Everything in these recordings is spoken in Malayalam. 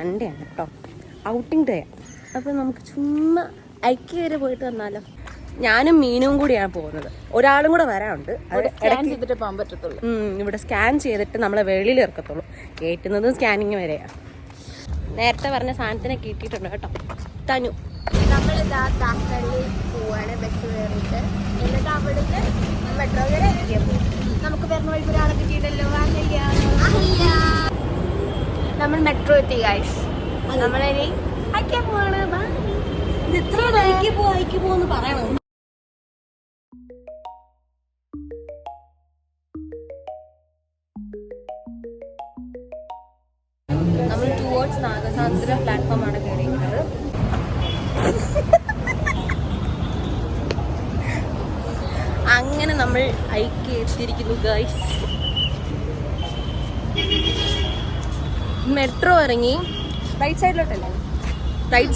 സൺഡേ ആണ് കേട്ടോ, ഔട്ടിംഗ് ഡേ. അപ്പോൾ നമുക്ക് ചുമ്മാ ഐക്യ വരെ പോയിട്ട് വന്നാലോ? ഞാനും മീനും കൂടിയാണ് പോകുന്നത്, ഒരാളും കൂടെ വരാനുണ്ട്. ചെയ്തിട്ട് പോകാൻ പറ്റത്തുള്ളൂ. ഇവിടെ സ്കാൻ ചെയ്തിട്ട് നമ്മളെ വെളിയിൽ ഇറക്കത്തുള്ളൂ. കയറ്റുന്നതും സ്കാനിങ് വരെയാണ്. നേരത്തെ പറഞ്ഞ സാധനത്തിനെ കിട്ടിയിട്ടുണ്ട് കേട്ടോ. തനു നമ്മളിതാ കാസർഗോഡ് പോവാണ് ബസ് കയറിയിട്ട്. എന്നിട്ട് അവിടുന്ന് മെട്രോ വരെ നമുക്ക് വരുന്ന വഴി ഒരാളെ കിട്ടിയിട്ടല്ലോ. നമ്മൾ മെട്രോ എത്തി ഗൈസ്. നമ്മളിനി അയക്കാൻ പോവാണ്. പോന്ന് പറയണം. നമ്മൾ ടുവേർഡ്സ് നാഗസാന്ദ്ര പ്ലാറ്റ്ഫോമാണ് കയറിയിരിക്കുന്നത്. അങ്ങനെ നമ്മൾ ഐക്യ എത്തിയിരിക്കുന്നു ഗൈസ്. മെട്രോ ഇറങ്ങി റൈറ്റ്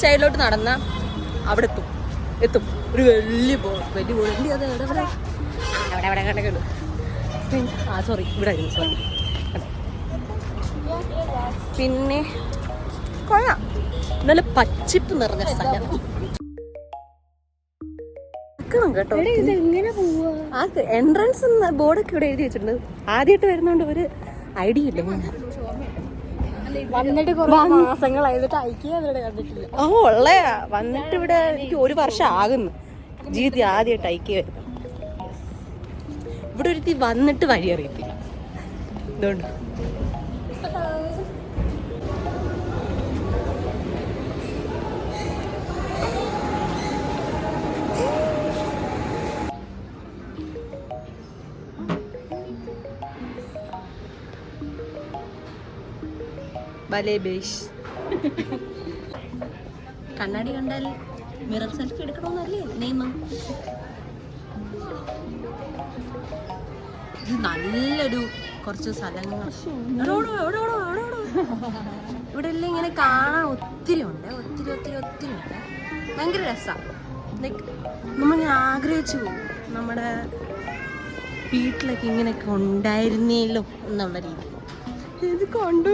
സൈഡിലോട്ട് നടന്ന അവിടെ എത്തും ഒരു വലിയ ബോർഡ്. അത് അവിടെ കണ്ടു. സോറി, ഇവിടെ സോറി. പിന്നെ കൊള്ളാം, നല്ല പച്ചിപ്പ് നിറഞ്ഞ സ്ഥലം കേട്ടോ. എൻട്രൻസ് ബോർഡൊക്കെ ഇവിടെ എഴുതി വെച്ചിട്ടുണ്ട്. ആദ്യമായിട്ട് വരുന്നോണ്ട് ഒരു ഐഡിയ ഇല്ല. വന്നിട്ട് മാസങ്ങളായിട്ട് ഐക്യ കണ്ടിട്ടില്ല. ഉള്ളയാ. വന്നിട്ട് ഇവിടെ എനിക്ക് 1 വർഷം ആകുന്നു ജീവിതത്തിൽ ആദ്യമായിട്ട് ഐക്യ വരുന്നത്. ഇവിടെ ഒരുത്തി വന്നിട്ട് വഴി അറിയത്തില്ല. ഇതുകൊണ്ട് കണ്ണാടി കണ്ടാൽ മിറർ സെൽഫി എടുക്കണമെന്നല്ലേ നിയമം. ഇത് നല്ലൊരു കുറച്ച് സ്ഥലങ്ങൾ ഇവിടെ എല്ലാം ഇങ്ങനെ കാണാൻ ഒത്തിരി ഉണ്ട്. ഭയങ്കര രസമാണ്. ലൈക്ക് നമ്മളിങ്ങനെ ആഗ്രഹിച്ചു പോകും നമ്മുടെ വീട്ടിലൊക്കെ ഇങ്ങനെയൊക്കെ ഉണ്ടായിരുന്നല്ലോ എന്നുള്ള രീതി. ഇത് കണ്ടു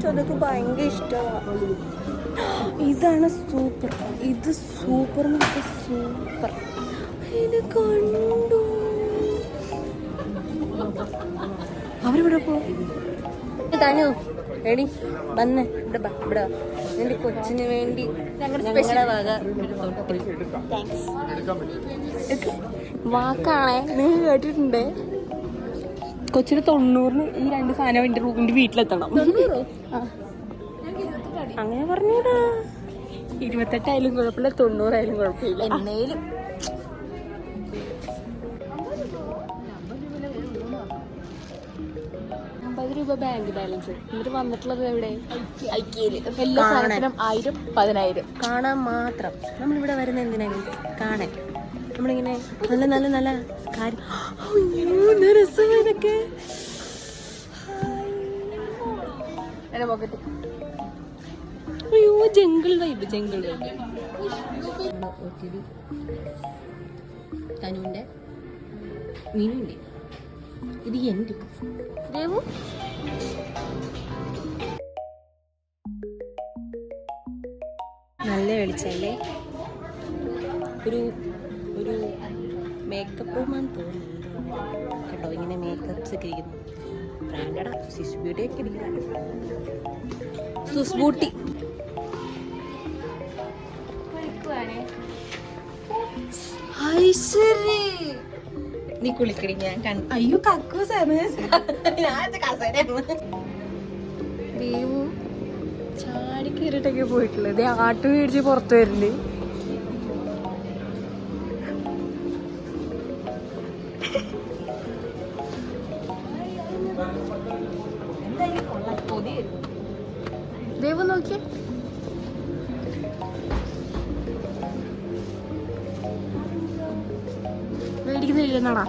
അതൊക്കെ ഭയങ്കര ഇഷ്ടമാണ്. ഇതാണ് സൂപ്പർ. ഇത് സൂപ്പർ സൂപ്പർ. ഇത് കണ്ടു. അവരിവിടെ പോകും. തനു എടി വന്ന് ഇവിടെ എന്റെ കൊച്ചിന് വേണ്ടി ഞങ്ങളുടെ വക വാക്കാണേ. നിങ്ങൾ കേട്ടിട്ടുണ്ട് കൊച്ചിന് 90-ന് ഈ 2 സാധനം എന്റെ വീട്ടിലെത്തണം. അങ്ങനെ പറഞ്ഞൂടാ. 28 ആയാലും കുഴപ്പമില്ല, 90 ആയാലും കുഴപ്പമില്ല. എന്നേലും 50 രൂപ ബാങ്ക് ബാലൻസ്. എന്നിട്ട് വന്നിട്ടുള്ളത് എവിടെ? ഐക്യയില്. എല്ലാ സാധനത്തിനും 1000, 10,000 കാണാൻ മാത്രം. നമ്മളിവിടെ വരുന്ന എന്തിനാണ്? കാണാൻ. നമ്മളിങ്ങനെ നല്ല നല്ല നല്ല കാര്യം. രസമൊക്കെ അയ്യോ, ജംഗിൾ വൈബ്. ഒത്തിരി തനുവിന്റെ മീനുണ്ട്. ഇത് എന്റെ ദേവു. നല്ല വെളിച്ചല്ലേ. ഒരു മേക്കപ്പ് റൂമാണെന്ന് തോന്നുന്നു കേട്ടോ. ഇങ്ങനെ മേക്കപ്സ് ഒക്കെ ഇരിക്കുന്നു. ബ്രാൻഡഡാ. സ്വിസ് ബ്യൂട്ടി ഒക്കെ ഇരിക്കുന്നു. Swiss beauty. നീ കുളിക്കടി. ഞാൻ അയ്യോ കക്കൂസാണ്. ദേവു ചാടി കയറിയിട്ടൊക്കെ പോയിട്ടുള്ളത്. ആട്ട് മേടിച്ച് പുറത്ത് വരല്. ദേവു നോക്കിയേ. മേടിക്കുന്നില്ലെന്നാടാ.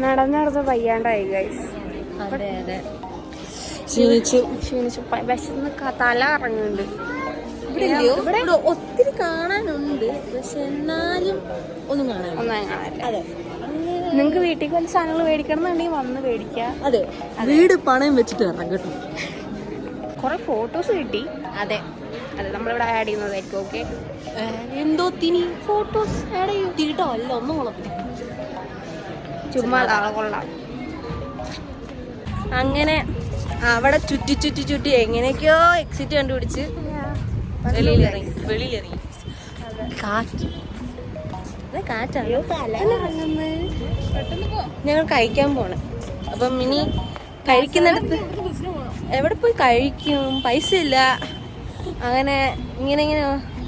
നടന്ന് വയ്യാണ്ടായി ഗൈസ്. അതെ ക്ഷീണിച്ചു. വിശന്ന് തല ഇറങ്ങുന്നുണ്ട്. ഇവിടെ ഒത്തിരി കാണാനുണ്ട്, പക്ഷെ എന്നാലും ഒന്നും കാണാനില്ല. അതെ, അങ്ങനെ നിങ്ങൾക്ക് വീട്ടിൽ കുറച്ച് സാധനങ്ങൾ മേടിക്കണം എന്നുണ്ടെങ്കിൽ വന്ന് മേടിക്കാം. അതെ, വീട് പണയം വെച്ചിട്ട് ഇറങ്ങാം കേട്ടോ. കുറെ ഫോട്ടോസ് കിട്ടി. അതെ അതെ, നമ്മളിവിടെ ആഡ് ചെയ്യുന്നതായിരിക്കും. ഓക്കെ, എന്തോ തിനി ഫോട്ടോസ് ആഡ് ചെയ്യും. തീട്ടോ അല്ല, ഒന്നും കുളത്തില്ല. ചുമ്മാ കൊള്ളാം. അങ്ങനെ അവിടെ ചുറ്റി ചുറ്റി ചുറ്റി എങ്ങനെയൊക്കെയോ എക്സിറ്റ് കണ്ടുപിടിച്ച് വെളിയിലിറങ്ങി. കാറ്റ്, കാറ്റാണ്. ഞങ്ങൾ കഴിക്കാൻ പോണേ. അപ്പം ഇനി കഴിക്കുന്നിടത്ത് എവിടെ പോയി കഴിക്കും? പൈസ ഇല്ല. അങ്ങനെ ഇങ്ങനെ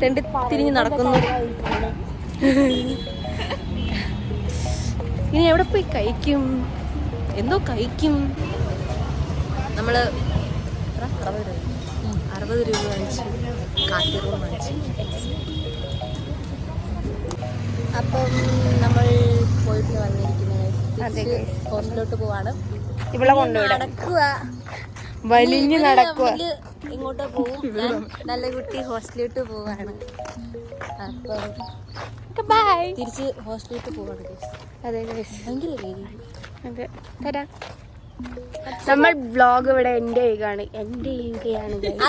തെണ്ടി തിരിഞ്ഞ് നടക്കുന്നു. ഇനി എവിടെ പോയി കഴിക്കും? എന്തോ കഴിക്കും. നമ്മള് 60 രൂപ വാങ്ങിച്ചു, കാത്തിറൂം വാങ്ങിച്ചു. അപ്പം നമ്മൾ പോയിട്ട് വന്നിരിക്കുന്നത് ഹോസ്റ്റലിലോട്ട് പോവാണ്. ഇവിടെ നടക്കുക, വലിഞ്ഞ് നടക്കുക. ഇങ്ങോട്ട് പോവും. നല്ല കുട്ടി ഹോസ്റ്റലിലോട്ട് പോവാണ്. അപ്പം ബൈ. തിരിച്ച് ഹോസ്റ്റലിലോട്ട് പോവാണ്. അതെ ഭയങ്കര പേര്. അതെ, തരാം. നമ്മൾ വ്ലോഗ് ഇവിടെ എൻഡ് ചെയ്യുകയാണ്.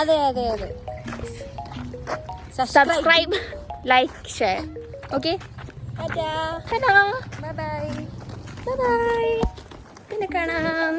അതെ അതെ അതെ. Subscribe, like, share. Okay, bye bye. Bye. പിന്നെ കാണാം.